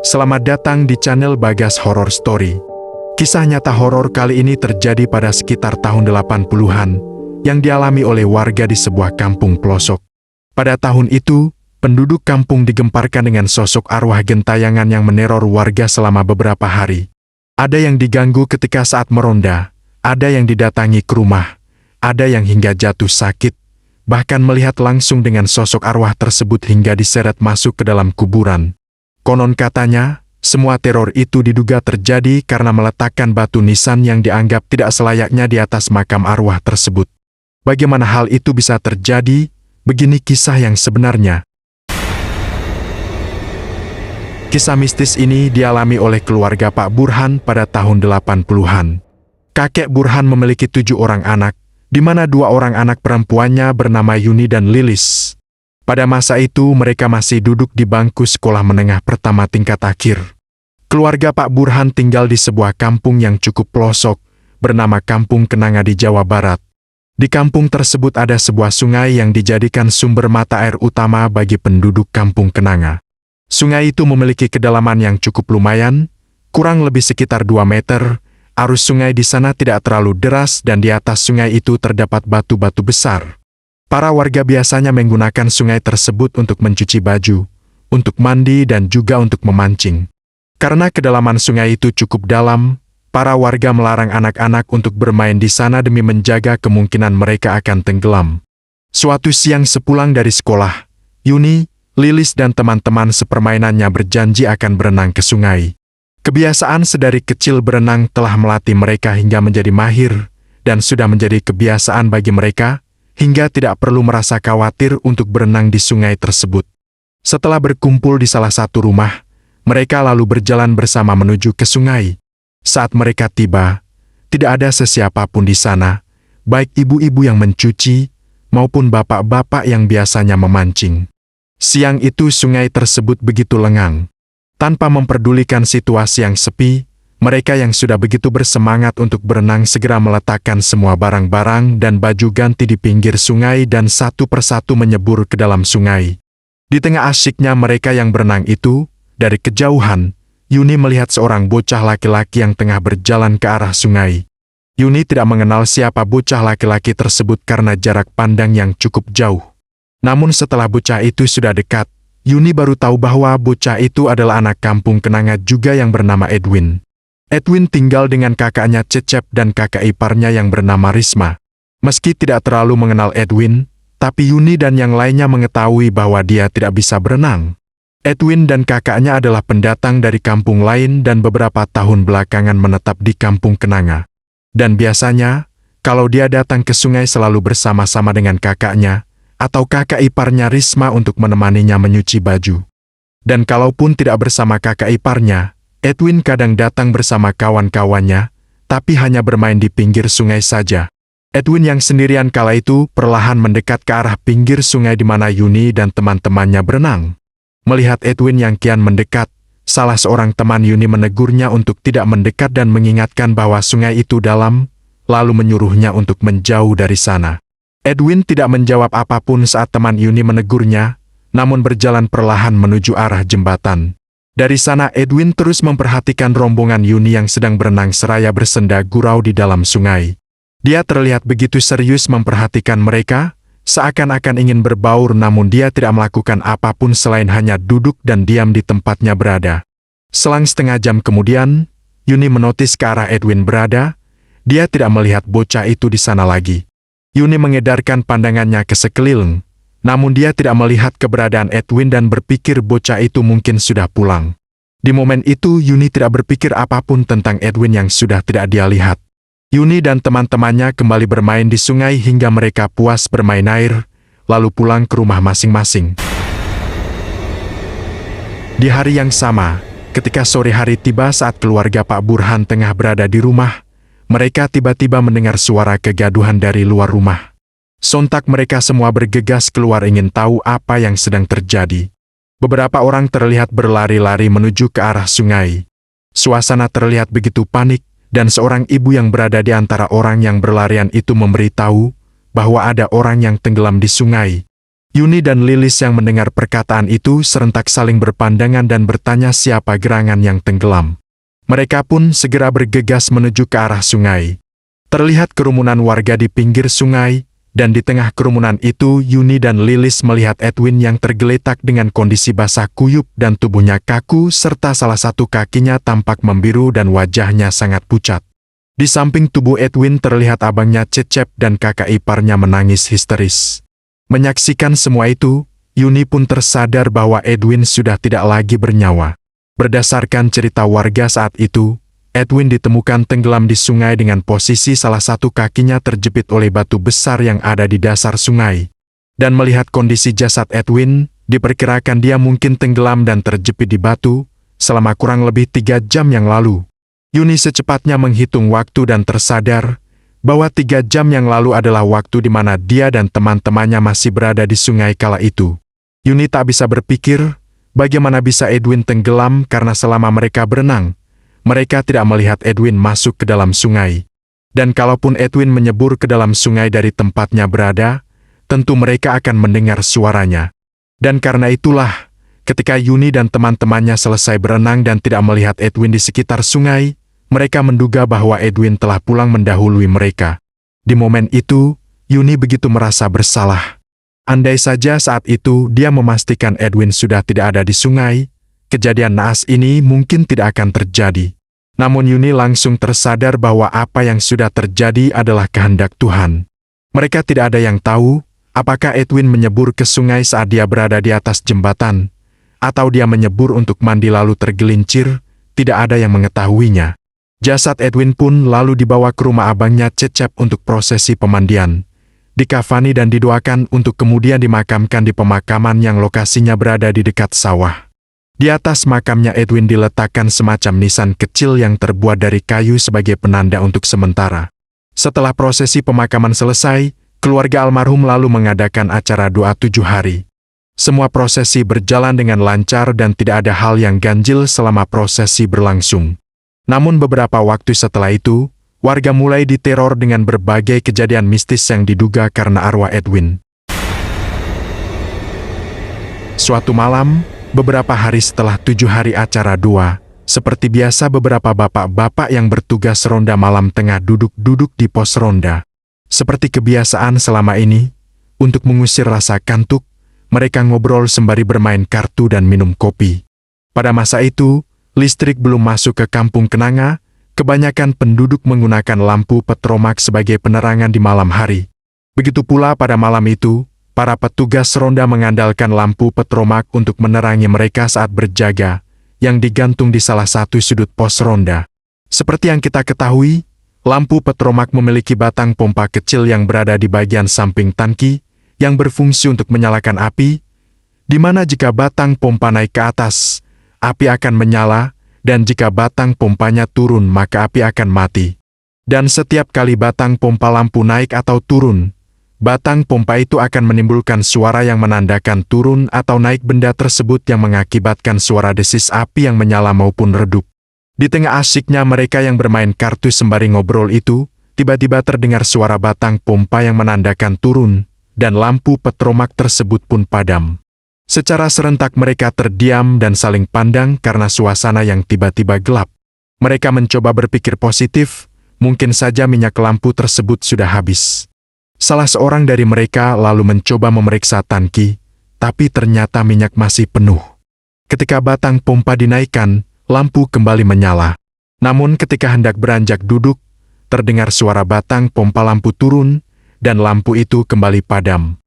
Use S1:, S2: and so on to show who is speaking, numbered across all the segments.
S1: Selamat datang di channel Bagas Horror Story. Kisah nyata horor kali ini terjadi pada sekitar tahun 80-an, yang dialami oleh warga di sebuah kampung pelosok. Pada tahun itu, penduduk kampung digemparkan dengan sosok arwah gentayangan yang meneror warga selama beberapa hari. Ada yang diganggu ketika saat meronda, ada yang didatangi ke rumah, ada yang hingga jatuh sakit, bahkan melihat langsung dengan sosok arwah tersebut hingga diseret masuk ke dalam kuburan. Konon katanya, semua teror itu diduga terjadi karena meletakkan batu nisan yang dianggap tidak selayaknya di atas makam arwah tersebut. Bagaimana hal itu bisa terjadi? Begini kisah yang sebenarnya. Kisah mistis ini dialami oleh keluarga Pak Burhan pada tahun 80-an. Kakek Burhan memiliki 7 orang anak, di mana 2 orang anak perempuannya bernama Yuni dan Lilis. Pada masa itu mereka masih duduk di bangku sekolah menengah pertama tingkat akhir. Keluarga Pak Burhan tinggal di sebuah kampung yang cukup pelosok, bernama Kampung Kenanga di Jawa Barat. Di kampung tersebut ada sebuah sungai yang dijadikan sumber mata air utama bagi penduduk Kampung Kenanga. Sungai itu memiliki kedalaman yang cukup lumayan, kurang lebih sekitar 2 meter. Arus sungai di sana tidak terlalu deras dan di atas sungai itu terdapat batu-batu besar. Para warga biasanya menggunakan sungai tersebut untuk mencuci baju, untuk mandi dan juga untuk memancing. Karena kedalaman sungai itu cukup dalam, para warga melarang anak-anak untuk bermain di sana demi menjaga kemungkinan mereka akan tenggelam. Suatu siang sepulang dari sekolah, Yuni, Lilis dan teman-teman sepermainannya berjanji akan berenang ke sungai. Kebiasaan sedari kecil berenang telah melatih mereka hingga menjadi mahir, dan sudah menjadi kebiasaan bagi mereka, hingga tidak perlu merasa khawatir untuk berenang di sungai tersebut. Setelah berkumpul di salah satu rumah, mereka lalu berjalan bersama menuju ke sungai. Saat mereka tiba, tidak ada sesiapapun di sana, baik ibu-ibu yang mencuci, maupun bapak-bapak yang biasanya memancing. Siang itu sungai tersebut begitu lengang. Tanpa memperdulikan situasi yang sepi, mereka yang sudah begitu bersemangat untuk berenang segera meletakkan semua barang-barang dan baju ganti di pinggir sungai dan satu persatu menyebur ke dalam sungai. Di tengah asyiknya mereka yang berenang itu, dari kejauhan, Yuni melihat seorang bocah laki-laki yang tengah berjalan ke arah sungai. Yuni tidak mengenal siapa bocah laki-laki tersebut karena jarak pandang yang cukup jauh. Namun setelah bocah itu sudah dekat, Yuni baru tahu bahwa bocah itu adalah anak kampung Kenanga juga yang bernama Edwin. Edwin tinggal dengan kakaknya Cecep dan kakak iparnya yang bernama Risma. Meski tidak terlalu mengenal Edwin, tapi Yuni dan yang lainnya mengetahui bahwa dia tidak bisa berenang. Edwin dan kakaknya adalah pendatang dari kampung lain dan beberapa tahun belakangan menetap di kampung Kenanga. Dan biasanya, kalau dia datang ke sungai selalu bersama-sama dengan kakaknya, atau kakak iparnya Risma untuk menemaninya menyuci baju. Dan kalaupun tidak bersama kakak iparnya, Edwin kadang datang bersama kawan-kawannya, tapi hanya bermain di pinggir sungai saja. Edwin yang sendirian kala itu perlahan mendekat ke arah pinggir sungai di mana Yuni dan teman-temannya berenang. Melihat Edwin yang kian mendekat, salah seorang teman Yuni menegurnya untuk tidak mendekat dan mengingatkan bahwa sungai itu dalam, lalu menyuruhnya untuk menjauh dari sana. Edwin tidak menjawab apapun saat teman Yuni menegurnya, namun berjalan perlahan menuju arah jembatan. Dari sana Edwin terus memperhatikan rombongan Yuni yang sedang berenang seraya bersenda gurau di dalam sungai. Dia terlihat begitu serius memperhatikan mereka, seakan-akan ingin berbaur namun dia tidak melakukan apapun selain hanya duduk dan diam di tempatnya berada. Selang setengah jam kemudian, Yuni menotis ke arah Edwin berada, dia tidak melihat bocah itu di sana lagi. Yuni mengedarkan pandangannya ke sekeliling. Namun dia tidak melihat keberadaan Edwin dan berpikir bocah itu mungkin sudah pulang. Di momen itu Yuni tidak berpikir apapun tentang Edwin yang sudah tidak dia lihat. Yuni dan teman-temannya kembali bermain di sungai hingga mereka puas bermain air, lalu pulang ke rumah masing-masing. Di hari yang sama, ketika sore hari tiba saat keluarga Pak Burhan tengah berada di rumah, mereka tiba-tiba mendengar suara kegaduhan dari luar rumah. Sontak mereka semua bergegas keluar ingin tahu apa yang sedang terjadi. Beberapa orang terlihat berlari-lari menuju ke arah sungai. Suasana terlihat begitu panik, dan seorang ibu yang berada di antara orang yang berlarian itu memberitahu bahwa ada orang yang tenggelam di sungai. Yuni dan Lilis yang mendengar perkataan itu serentak saling berpandangan dan bertanya siapa gerangan yang tenggelam. Mereka pun segera bergegas menuju ke arah sungai. Terlihat kerumunan warga di pinggir sungai, dan di tengah kerumunan itu Yuni dan Lilis melihat Edwin yang tergeletak dengan kondisi basah kuyup dan tubuhnya kaku serta salah satu kakinya tampak membiru dan wajahnya sangat pucat. Di samping tubuh Edwin terlihat abangnya Cecep dan kakak iparnya menangis histeris. Menyaksikan semua itu, Yuni pun tersadar bahwa Edwin sudah tidak lagi bernyawa. Berdasarkan cerita warga saat itu, Edwin ditemukan tenggelam di sungai dengan posisi salah satu kakinya terjepit oleh batu besar yang ada di dasar sungai. Dan melihat kondisi jasad Edwin, diperkirakan dia mungkin tenggelam dan terjepit di batu selama kurang lebih 3 jam yang lalu. Yuni secepatnya menghitung waktu dan tersadar bahwa 3 jam yang lalu adalah waktu di mana dia dan teman-temannya masih berada di sungai kala itu. Yuni tak bisa berpikir bagaimana bisa Edwin tenggelam karena selama mereka berenang, mereka tidak melihat Edwin masuk ke dalam sungai. Dan kalaupun Edwin menyebur ke dalam sungai dari tempatnya berada, tentu mereka akan mendengar suaranya. Dan karena itulah, ketika Yuni dan teman-temannya selesai berenang dan tidak melihat Edwin di sekitar sungai, mereka menduga bahwa Edwin telah pulang mendahului mereka. Di momen itu, Yuni begitu merasa bersalah. Andai saja saat itu dia memastikan Edwin sudah tidak ada di sungai, kejadian naas ini mungkin tidak akan terjadi. Namun Yuni langsung tersadar bahwa apa yang sudah terjadi adalah kehendak Tuhan. Mereka tidak ada yang tahu, apakah Edwin menyebur ke sungai saat dia berada di atas jembatan, atau dia menyebur untuk mandi lalu tergelincir, tidak ada yang mengetahuinya. Jasad Edwin pun lalu dibawa ke rumah abangnya Cecep untuk prosesi pemandian, dikafani dan didoakan untuk kemudian dimakamkan di pemakaman yang lokasinya berada di dekat sawah. Di atas makamnya Edwin diletakkan semacam nisan kecil yang terbuat dari kayu sebagai penanda untuk sementara. Setelah prosesi pemakaman selesai, keluarga almarhum lalu mengadakan acara doa 7 hari. Semua prosesi berjalan dengan lancar dan tidak ada hal yang ganjil selama prosesi berlangsung. Namun beberapa waktu setelah itu, warga mulai diteror dengan berbagai kejadian mistis yang diduga karena arwah Edwin. Suatu malam, beberapa hari setelah 7 hari acara doa, seperti biasa beberapa bapak-bapak yang bertugas ronda malam tengah duduk-duduk di pos ronda. Seperti kebiasaan selama ini, untuk mengusir rasa kantuk, mereka ngobrol sembari bermain kartu dan minum kopi. Pada masa itu, listrik belum masuk ke kampung Kenanga, kebanyakan penduduk menggunakan lampu petromak sebagai penerangan di malam hari. Begitu pula pada malam itu, para petugas ronda mengandalkan lampu petromak untuk menerangi mereka saat berjaga, yang digantung di salah satu sudut pos ronda. Seperti yang kita ketahui, lampu petromak memiliki batang pompa kecil yang berada di bagian samping tangki, yang berfungsi untuk menyalakan api, di mana jika batang pompa naik ke atas, api akan menyala, dan jika batang pompanya turun maka api akan mati. Dan setiap kali batang pompa lampu naik atau turun, batang pompa itu akan menimbulkan suara yang menandakan turun atau naik benda tersebut yang mengakibatkan suara desis api yang menyala maupun redup. Di tengah asyiknya mereka yang bermain kartu sembari ngobrol itu, tiba-tiba terdengar suara batang pompa yang menandakan turun, dan lampu petromak tersebut pun padam. Secara serentak mereka terdiam dan saling pandang karena suasana yang tiba-tiba gelap. Mereka mencoba berpikir positif, mungkin saja minyak lampu tersebut sudah habis. Salah seorang dari mereka lalu mencoba memeriksa tangki, tapi ternyata minyak masih penuh. Ketika batang pompa dinaikkan, lampu kembali menyala. Namun ketika hendak beranjak duduk, terdengar suara batang pompa lampu turun, dan lampu itu kembali padam.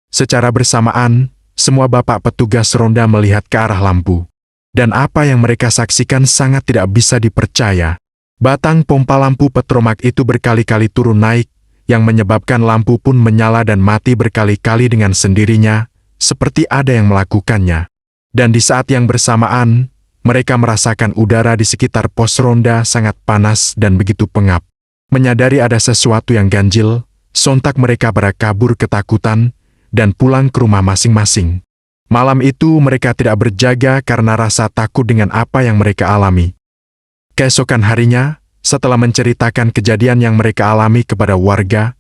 S1: Secara bersamaan, semua bapak petugas ronda melihat ke arah lampu. Dan apa yang mereka saksikan sangat tidak bisa dipercaya. Batang pompa lampu petromak itu berkali-kali turun naik, yang menyebabkan lampu pun menyala dan mati berkali-kali dengan sendirinya, seperti ada yang melakukannya. Dan di saat yang bersamaan, mereka merasakan udara di sekitar pos ronda sangat panas dan begitu pengap. Menyadari ada sesuatu yang ganjil, sontak mereka berkabur ketakutan, dan pulang ke rumah masing-masing. Malam itu mereka tidak berjaga karena rasa takut dengan apa yang mereka alami. Keesokan harinya, setelah menceritakan kejadian yang mereka alami kepada warga,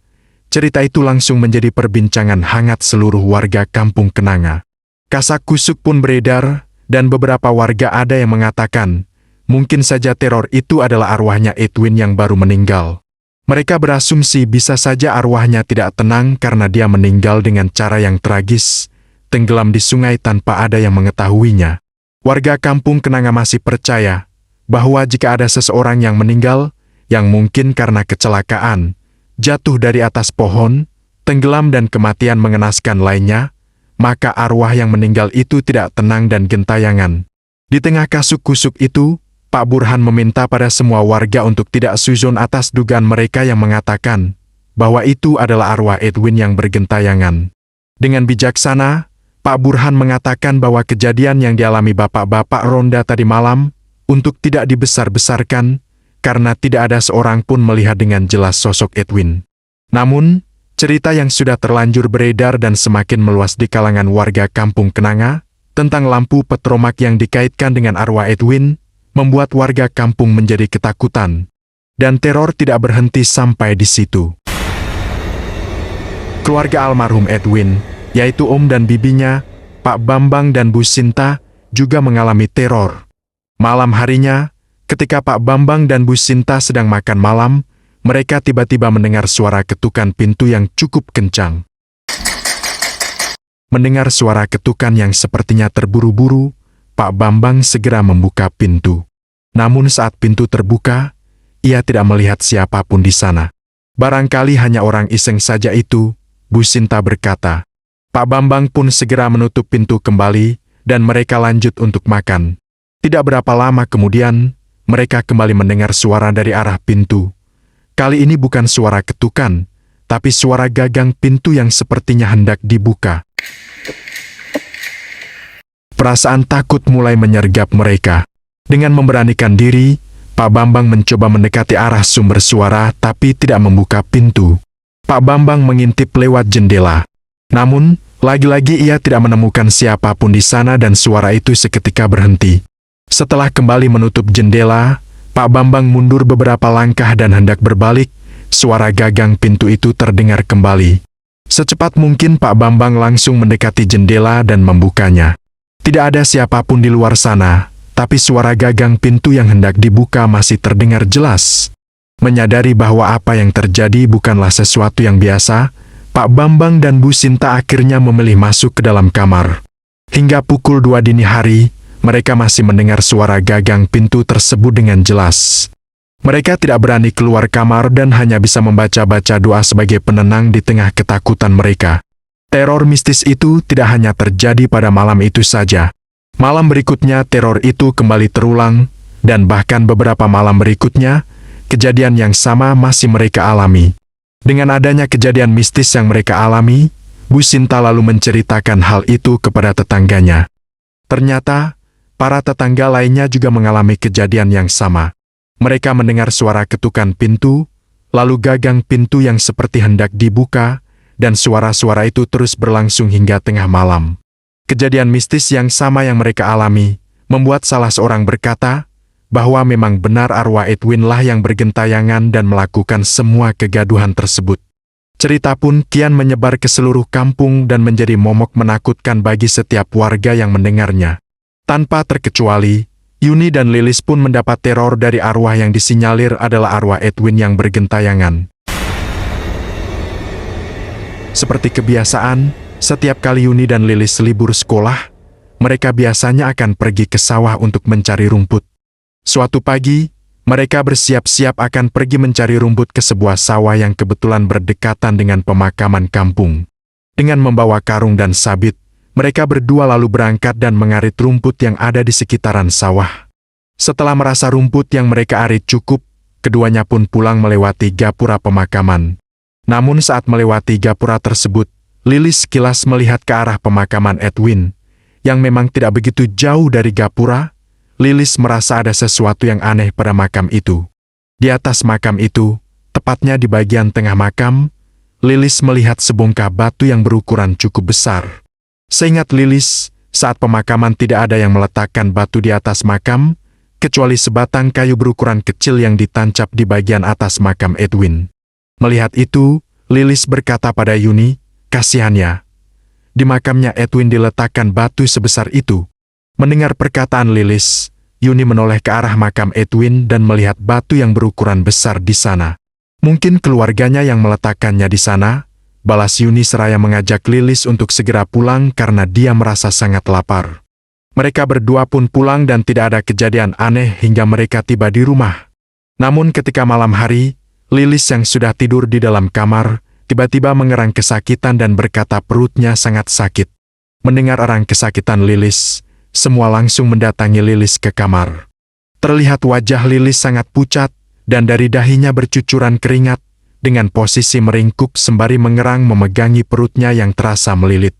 S1: Cerita itu langsung menjadi perbincangan hangat seluruh warga kampung Kenanga. Kasak-kusuk pun beredar, dan beberapa warga ada yang mengatakan, mungkin saja teror itu adalah arwahnya Edwin yang baru meninggal. Mereka berasumsi bisa saja arwahnya tidak tenang karena dia meninggal dengan cara yang tragis, tenggelam di sungai tanpa ada yang mengetahuinya. Warga kampung Kenanga masih percaya bahwa jika ada seseorang yang meninggal, yang mungkin karena kecelakaan, jatuh dari atas pohon, tenggelam dan kematian mengenaskan lainnya, maka arwah yang meninggal itu tidak tenang dan gentayangan. Di tengah kasuk-kusuk itu, Pak Burhan meminta pada semua warga untuk tidak suzon atas dugaan mereka yang mengatakan bahwa itu adalah arwah Edwin yang bergentayangan. Dengan bijaksana, Pak Burhan mengatakan bahwa kejadian yang dialami bapak-bapak ronda tadi malam untuk tidak dibesar-besarkan, karena tidak ada seorang pun melihat dengan jelas sosok Edwin. Namun, cerita yang sudah terlanjur beredar dan semakin meluas di kalangan warga kampung Kenanga, tentang lampu petromak yang dikaitkan dengan arwah Edwin, membuat warga kampung menjadi ketakutan. Dan teror tidak berhenti sampai di situ. Keluarga almarhum Edwin, yaitu Om dan bibinya, Pak Bambang dan Bu Sinta, juga mengalami teror. Malam harinya, ketika Pak Bambang dan Bu Sinta sedang makan malam, mereka tiba-tiba mendengar suara ketukan pintu yang cukup kencang. Mendengar suara ketukan yang sepertinya terburu-buru, Pak Bambang segera membuka pintu. Namun saat pintu terbuka, ia tidak melihat siapapun di sana. Barangkali hanya orang iseng saja itu, Bu Sinta berkata. Pak Bambang pun segera menutup pintu kembali, dan mereka lanjut untuk makan. Tidak berapa lama kemudian, mereka kembali mendengar suara dari arah pintu. Kali ini bukan suara ketukan, tapi suara gagang pintu yang sepertinya hendak dibuka. Perasaan takut mulai menyergap mereka. Dengan memberanikan diri, Pak Bambang mencoba mendekati arah sumber suara tapi tidak membuka pintu. Pak Bambang mengintip lewat jendela. Namun, lagi-lagi ia tidak menemukan siapapun di sana dan suara itu seketika berhenti. Setelah kembali menutup jendela, Pak Bambang mundur beberapa langkah dan hendak berbalik, suara gagang pintu itu terdengar kembali. Secepat mungkin Pak Bambang langsung mendekati jendela dan membukanya. Tidak ada siapapun di luar sana, tapi suara gagang pintu yang hendak dibuka masih terdengar jelas. Menyadari bahwa apa yang terjadi bukanlah sesuatu yang biasa, Pak Bambang dan Bu Sinta akhirnya memilih masuk ke dalam kamar. Hingga pukul 2 dini hari, mereka masih mendengar suara gagang pintu tersebut dengan jelas. Mereka tidak berani keluar kamar dan hanya bisa membaca-baca doa sebagai penenang di tengah ketakutan mereka. Teror mistis itu tidak hanya terjadi pada malam itu saja. Malam berikutnya teror itu kembali terulang, dan bahkan beberapa malam berikutnya, kejadian yang sama masih mereka alami. Dengan adanya kejadian mistis yang mereka alami, Bu Sinta lalu menceritakan hal itu kepada tetangganya. Ternyata, para tetangga lainnya juga mengalami kejadian yang sama. Mereka mendengar suara ketukan pintu, lalu gagang pintu yang seperti hendak dibuka, dan suara-suara itu terus berlangsung hingga tengah malam. Kejadian mistis yang sama yang mereka alami, membuat salah seorang berkata, bahwa memang benar arwah Edwin lah yang bergentayangan dan melakukan semua kegaduhan tersebut. Cerita pun kian menyebar ke seluruh kampung dan menjadi momok menakutkan bagi setiap warga yang mendengarnya. Tanpa terkecuali, Yuni dan Lilis pun mendapat teror dari arwah yang disinyalir adalah arwah Edwin yang bergentayangan. Seperti kebiasaan, setiap kali Yuni dan Lilis libur sekolah, mereka biasanya akan pergi ke sawah untuk mencari rumput. Suatu pagi, mereka bersiap-siap akan pergi mencari rumput ke sebuah sawah yang kebetulan berdekatan dengan pemakaman kampung. Dengan membawa karung dan sabit, mereka berdua lalu berangkat dan mengarit rumput yang ada di sekitaran sawah. Setelah merasa rumput yang mereka arit cukup, keduanya pun pulang melewati gapura pemakaman. Namun saat melewati gapura tersebut, Lilis sekilas melihat ke arah pemakaman Edwin, yang memang tidak begitu jauh dari gapura. Lilis merasa ada sesuatu yang aneh pada makam itu. Di atas makam itu, tepatnya di bagian tengah makam, Lilis melihat sebongkah batu yang berukuran cukup besar. Seingat Lilis, saat pemakaman tidak ada yang meletakkan batu di atas makam, kecuali sebatang kayu berukuran kecil yang ditancap di bagian atas makam Edwin. Melihat itu, Lilis berkata pada Yuni, kasihannya. Di makamnya Edwin diletakkan batu sebesar itu. Mendengar perkataan Lilis, Yuni menoleh ke arah makam Edwin dan melihat batu yang berukuran besar di sana. Mungkin keluarganya yang meletakkannya di sana, balas Yuni seraya mengajak Lilis untuk segera pulang karena dia merasa sangat lapar. Mereka berdua pun pulang dan tidak ada kejadian aneh hingga mereka tiba di rumah. Namun ketika malam hari, Lilis yang sudah tidur di dalam kamar, tiba-tiba mengerang kesakitan dan berkata perutnya sangat sakit. Mendengar erang kesakitan Lilis, semua langsung mendatangi Lilis ke kamar. Terlihat wajah Lilis sangat pucat, dan dari dahinya bercucuran keringat, dengan posisi meringkuk sembari mengerang memegangi perutnya yang terasa melilit.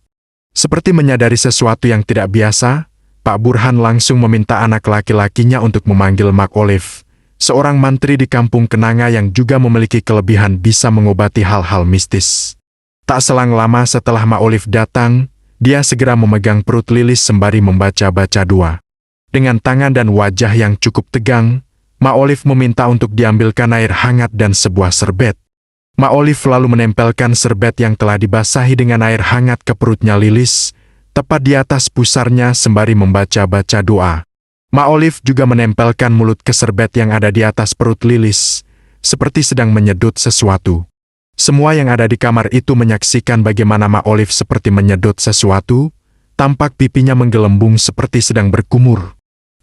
S1: Seperti menyadari sesuatu yang tidak biasa, Pak Burhan langsung meminta anak laki-lakinya untuk memanggil Mak Olive, seorang mantri di kampung Kenanga yang juga memiliki kelebihan bisa mengobati hal-hal mistis. Tak selang lama setelah Mak Olive datang, dia segera memegang perut Lilis sembari membaca-baca doa. Dengan tangan dan wajah yang cukup tegang, Mak Olive meminta untuk diambilkan air hangat dan sebuah serbet. Mak Olive lalu menempelkan serbet yang telah dibasahi dengan air hangat ke perutnya Lilis, tepat di atas pusarnya sembari membaca-baca doa. Mak Olive juga menempelkan mulut ke serbet yang ada di atas perut Lilis, seperti sedang menyedot sesuatu. Semua yang ada di kamar itu menyaksikan bagaimana Mak Olive seperti menyedot sesuatu, tampak pipinya menggelembung seperti sedang berkumur.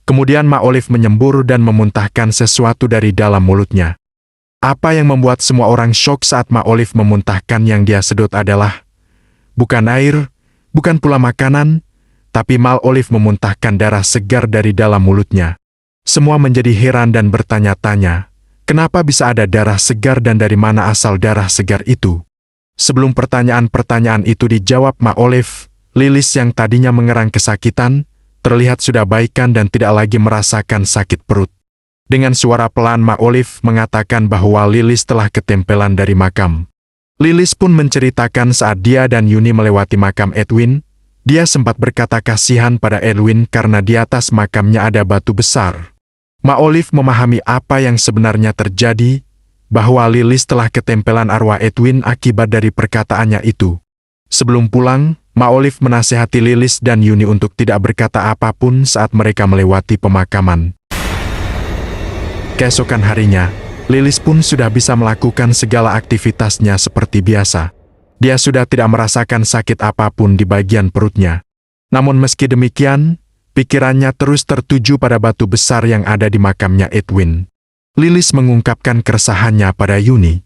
S1: Kemudian Mak Olive menyembur dan memuntahkan sesuatu dari dalam mulutnya. Apa yang membuat semua orang syok saat Mak Olive memuntahkan yang dia sedot adalah bukan air, bukan pula makanan, tapi Mak Olive memuntahkan darah segar dari dalam mulutnya. Semua menjadi heran dan bertanya-tanya, kenapa bisa ada darah segar dan dari mana asal darah segar itu? Sebelum pertanyaan-pertanyaan itu dijawab Mak Olive, Lilis yang tadinya mengerang kesakitan, terlihat sudah baikan dan tidak lagi merasakan sakit perut. Dengan suara pelan Mak Olive mengatakan bahwa Lilis telah ketempelan dari makam. Lilis pun menceritakan saat dia dan Yuni melewati makam Edwin, dia sempat berkata kasihan pada Edwin karena di atas makamnya ada batu besar. Mak Olive memahami apa yang sebenarnya terjadi, bahwa Lilis telah ketempelan arwah Edwin akibat dari perkataannya itu. Sebelum pulang, Mak Olive menasihati Lilis dan Yuni untuk tidak berkata apapun saat mereka melewati pemakaman. Keesokan harinya, Lilis pun sudah bisa melakukan segala aktivitasnya seperti biasa. Dia sudah tidak merasakan sakit apapun di bagian perutnya. Namun meski demikian, pikirannya terus tertuju pada batu besar yang ada di makamnya Edwin. Lilis mengungkapkan keresahannya pada Yuni.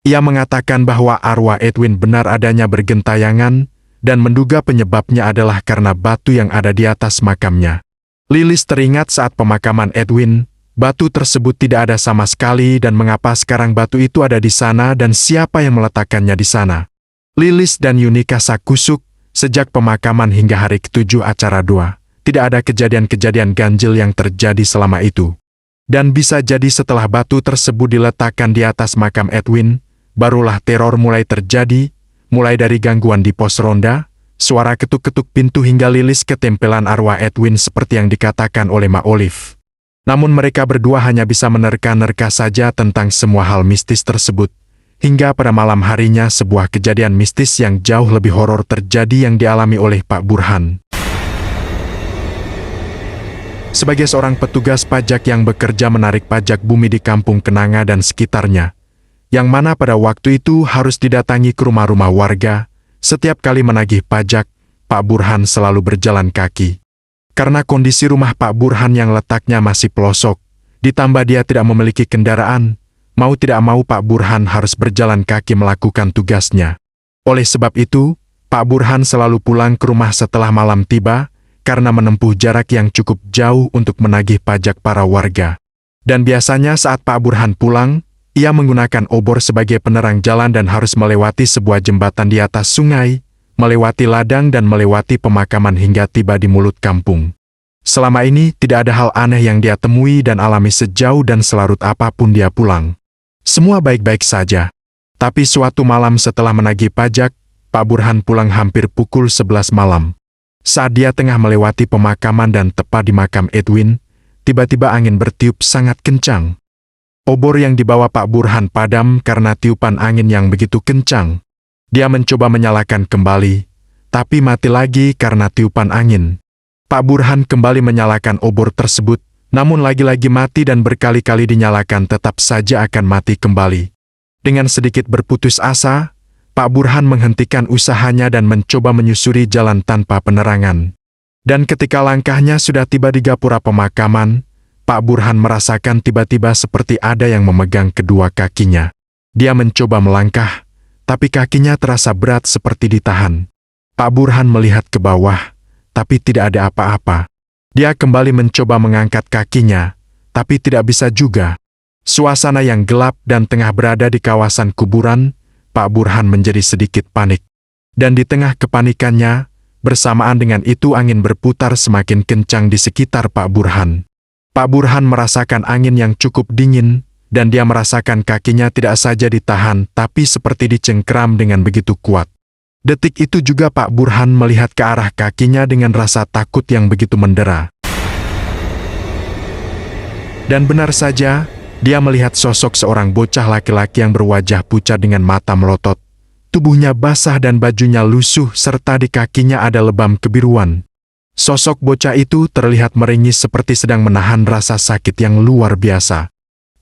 S1: Ia mengatakan bahwa arwah Edwin benar adanya bergentayangan, dan menduga penyebabnya adalah karena batu yang ada di atas makamnya. Lilis teringat saat pemakaman Edwin, batu tersebut tidak ada sama sekali dan mengapa sekarang batu itu ada di sana dan siapa yang meletakkannya di sana. Lilis dan Yuni kasak-kusuk, sejak pemakaman hingga hari ke-7 acara doa, tidak ada kejadian-kejadian ganjil yang terjadi selama itu. Dan bisa jadi setelah batu tersebut diletakkan di atas makam Edwin, barulah teror mulai terjadi, mulai dari gangguan di pos ronda, suara ketuk-ketuk pintu hingga Lilis ketempelan arwah Edwin seperti yang dikatakan oleh Mak Olive. Namun mereka berdua hanya bisa menerka-nerka saja tentang semua hal mistis tersebut. Hingga pada malam harinya sebuah kejadian mistis yang jauh lebih horor terjadi yang dialami oleh Pak Burhan. Sebagai seorang petugas pajak yang bekerja menarik pajak bumi di kampung Kenanga dan sekitarnya, yang mana pada waktu itu harus didatangi ke rumah-rumah warga, setiap kali menagih pajak, Pak Burhan selalu berjalan kaki. Karena kondisi rumah Pak Burhan yang letaknya masih pelosok, ditambah dia tidak memiliki kendaraan, mau tidak mau Pak Burhan harus berjalan kaki melakukan tugasnya. Oleh sebab itu, Pak Burhan selalu pulang ke rumah setelah malam tiba, karena menempuh jarak yang cukup jauh untuk menagih pajak para warga. Dan biasanya saat Pak Burhan pulang, ia menggunakan obor sebagai penerang jalan dan harus melewati sebuah jembatan di atas sungai, melewati ladang dan melewati pemakaman hingga tiba di mulut kampung. Selama ini tidak ada hal aneh yang dia temui dan alami sejauh dan selarut apapun dia pulang. Semua baik-baik saja. Tapi suatu malam setelah menagih pajak, Pak Burhan pulang hampir pukul 11 malam. Saat dia tengah melewati pemakaman dan tepat di makam Edwin, tiba-tiba angin bertiup sangat kencang. Obor yang dibawa Pak Burhan padam karena tiupan angin yang begitu kencang. Dia mencoba menyalakan kembali, tapi mati lagi karena tiupan angin. Pak Burhan kembali menyalakan obor tersebut, namun lagi-lagi mati dan berkali-kali dinyalakan tetap saja akan mati kembali. Dengan sedikit berputus asa, Pak Burhan menghentikan usahanya dan mencoba menyusuri jalan tanpa penerangan. Dan ketika langkahnya sudah tiba di gapura pemakaman, Pak Burhan merasakan tiba-tiba seperti ada yang memegang kedua kakinya. Dia mencoba melangkah, tapi kakinya terasa berat seperti ditahan. Pak Burhan melihat ke bawah, tapi tidak ada apa-apa. Dia kembali mencoba mengangkat kakinya, tapi tidak bisa juga. Suasana yang gelap dan tengah berada di kawasan kuburan, Pak Burhan menjadi sedikit panik. Dan di tengah kepanikannya, bersamaan dengan itu angin berputar semakin kencang di sekitar Pak Burhan. Pak Burhan merasakan angin yang cukup dingin, dan dia merasakan kakinya tidak saja ditahan tapi seperti dicengkram dengan begitu kuat. Detik itu juga Pak Burhan melihat ke arah kakinya dengan rasa takut yang begitu mendera. Dan benar saja, dia melihat sosok seorang bocah laki-laki yang berwajah pucat dengan mata melotot. Tubuhnya basah dan bajunya lusuh serta di kakinya ada lebam kebiruan. Sosok bocah itu terlihat meringis seperti sedang menahan rasa sakit yang luar biasa.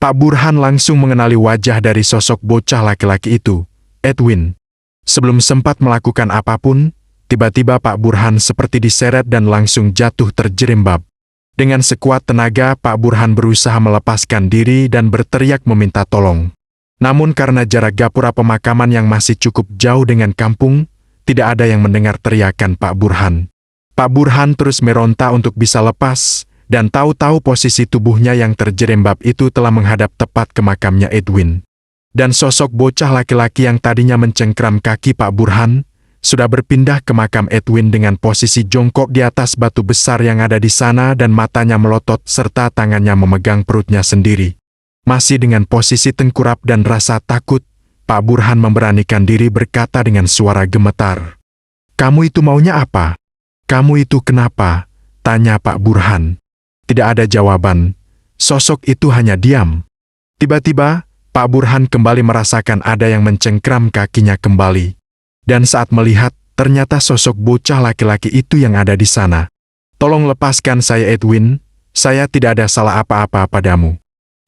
S1: Pak Burhan langsung mengenali wajah dari sosok bocah laki-laki itu, Edwin. Sebelum sempat melakukan apapun, tiba-tiba Pak Burhan seperti diseret dan langsung jatuh terjerembab. Dengan sekuat tenaga, Pak Burhan berusaha melepaskan diri dan berteriak meminta tolong. Namun karena jarak gapura pemakaman yang masih cukup jauh dengan kampung, tidak ada yang mendengar teriakan Pak Burhan. Pak Burhan terus meronta untuk bisa lepas, dan tahu-tahu posisi tubuhnya yang terjerembab itu telah menghadap tepat ke makamnya Edwin. Dan sosok bocah laki-laki yang tadinya mencengkram kaki Pak Burhan, sudah berpindah ke makam Edwin dengan posisi jongkok di atas batu besar yang ada di sana dan matanya melotot serta tangannya memegang perutnya sendiri. Masih dengan posisi tengkurap dan rasa takut, Pak Burhan memberanikan diri berkata dengan suara gemetar. "Kamu itu maunya apa? Kamu itu kenapa?" tanya Pak Burhan. Tidak ada jawaban. Sosok itu hanya diam. Tiba-tiba, Pak Burhan kembali merasakan ada yang mencengkram kakinya kembali. Dan saat melihat, ternyata sosok bocah laki-laki itu yang ada di sana. "Tolong lepaskan saya Edwin, saya tidak ada salah apa-apa padamu.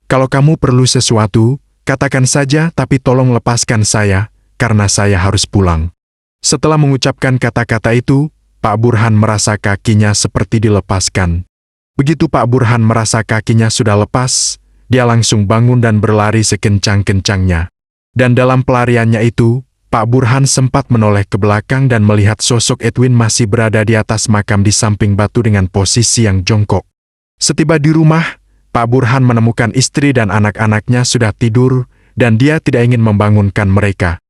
S1: Kalau kamu perlu sesuatu, katakan saja tapi tolong lepaskan saya, karena saya harus pulang." Setelah mengucapkan kata-kata itu, Pak Burhan merasa kakinya seperti dilepaskan. Begitu Pak Burhan merasa kakinya sudah lepas, dia langsung bangun dan berlari sekencang-kencangnya. Dan dalam pelariannya itu, Pak Burhan sempat menoleh ke belakang dan melihat sosok Edwin masih berada di atas makam di samping batu dengan posisi yang jongkok. Setiba di rumah, Pak Burhan menemukan istri dan anak-anaknya sudah tidur, dan dia tidak ingin membangunkan mereka.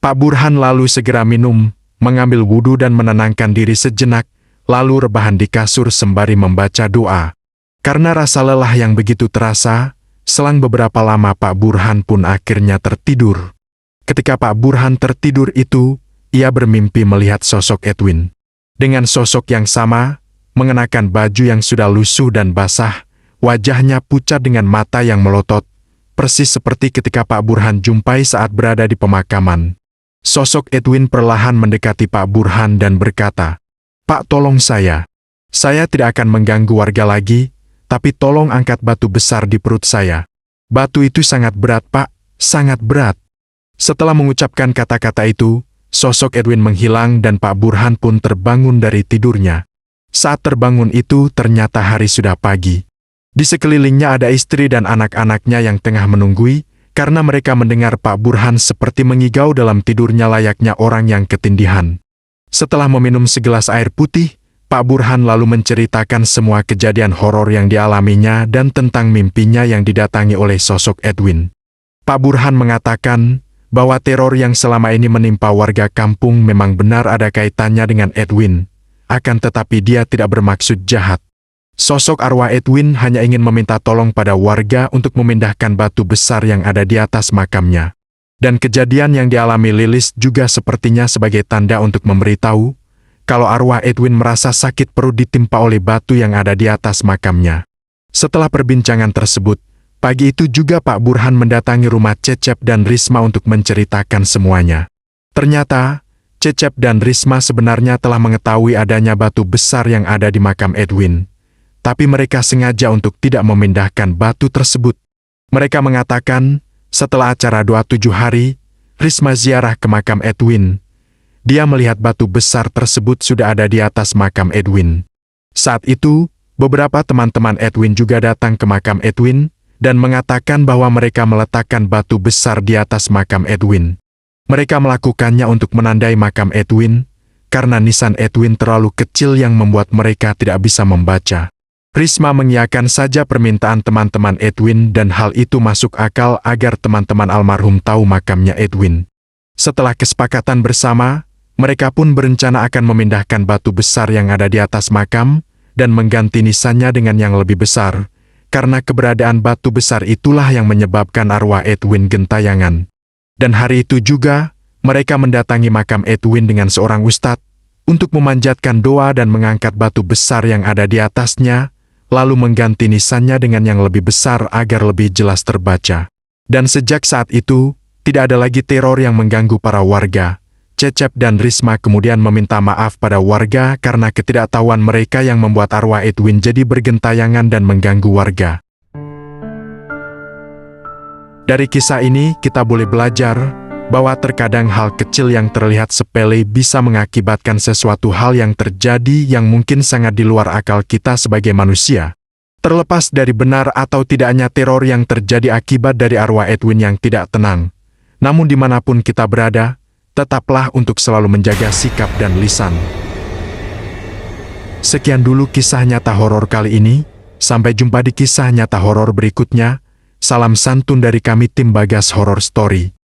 S1: Pak Burhan lalu segera minum, mengambil wudhu dan menenangkan diri sejenak, lalu rebahan di kasur sembari membaca doa. Karena rasa lelah yang begitu terasa, selang beberapa lama Pak Burhan pun akhirnya tertidur. Ketika Pak Burhan tertidur itu, ia bermimpi melihat sosok Edwin. Dengan sosok yang sama, mengenakan baju yang sudah lusuh dan basah, wajahnya pucat dengan mata yang melotot, persis seperti ketika Pak Burhan jumpai saat berada di pemakaman. Sosok Edwin perlahan mendekati Pak Burhan dan berkata, "Pak, tolong saya. Saya tidak akan mengganggu warga lagi, tapi tolong angkat batu besar di perut saya. Batu itu sangat berat, Pak, sangat berat." Setelah mengucapkan kata-kata itu, sosok Edwin menghilang dan Pak Burhan pun terbangun dari tidurnya. Saat terbangun itu, ternyata hari sudah pagi. Di sekelilingnya ada istri dan anak-anaknya yang tengah menunggui, karena mereka mendengar Pak Burhan seperti mengigau dalam tidurnya layaknya orang yang ketindihan. Setelah meminum segelas air putih, Pak Burhan lalu menceritakan semua kejadian horor yang dialaminya dan tentang mimpinya yang didatangi oleh sosok Edwin. Pak Burhan mengatakan bahwa teror yang selama ini menimpa warga kampung memang benar ada kaitannya dengan Edwin, akan tetapi dia tidak bermaksud jahat. Sosok arwah Edwin hanya ingin meminta tolong pada warga untuk memindahkan batu besar yang ada di atas makamnya. Dan kejadian yang dialami Lilis juga sepertinya sebagai tanda untuk memberitahu kalau arwah Edwin merasa sakit perut ditimpa oleh batu yang ada di atas makamnya. Setelah perbincangan tersebut, Pagi itu juga Pak Burhan mendatangi rumah Cecep dan Risma untuk menceritakan semuanya. Ternyata, Cecep dan Risma sebenarnya telah mengetahui adanya batu besar yang ada di makam Edwin. Tapi mereka sengaja untuk tidak memindahkan batu tersebut. Mereka mengatakan, setelah acara doa 7 hari, Risma ziarah ke makam Edwin. Dia melihat batu besar tersebut sudah ada di atas makam Edwin. Saat itu, beberapa teman-teman Edwin juga datang ke makam Edwin dan mengatakan bahwa mereka meletakkan batu besar di atas makam Edwin. Mereka melakukannya untuk menandai makam Edwin, karena nisan Edwin terlalu kecil yang membuat mereka tidak bisa membaca. Risma mengiyakan saja permintaan teman-teman Edwin dan hal itu masuk akal agar teman-teman almarhum tahu makamnya Edwin. Setelah kesepakatan bersama, mereka pun berencana akan memindahkan batu besar yang ada di atas makam dan mengganti nisannya dengan yang lebih besar, karena keberadaan batu besar itulah yang menyebabkan arwah Edwin gentayangan. Dan hari itu juga, mereka mendatangi makam Edwin dengan seorang ustadz, untuk memanjatkan doa dan mengangkat batu besar yang ada di atasnya, lalu mengganti nisannya dengan yang lebih besar agar lebih jelas terbaca. Dan sejak saat itu, tidak ada lagi teror yang mengganggu para warga. Cecep dan Risma kemudian meminta maaf pada warga karena ketidaktahuan mereka yang membuat arwah Edwin jadi bergentayangan dan mengganggu warga. Dari kisah ini kita boleh belajar bahwa terkadang hal kecil yang terlihat sepele bisa mengakibatkan sesuatu hal yang terjadi yang mungkin sangat di luar akal kita sebagai manusia. Terlepas dari benar atau tidaknya teror yang terjadi akibat dari arwah Edwin yang tidak tenang. Namun dimanapun kita berada, tetaplah untuk selalu menjaga sikap dan lisan. Sekian dulu kisah nyata horor kali ini. Sampai jumpa di kisah nyata horor berikutnya. Salam santun dari kami tim Bagas Horror Story.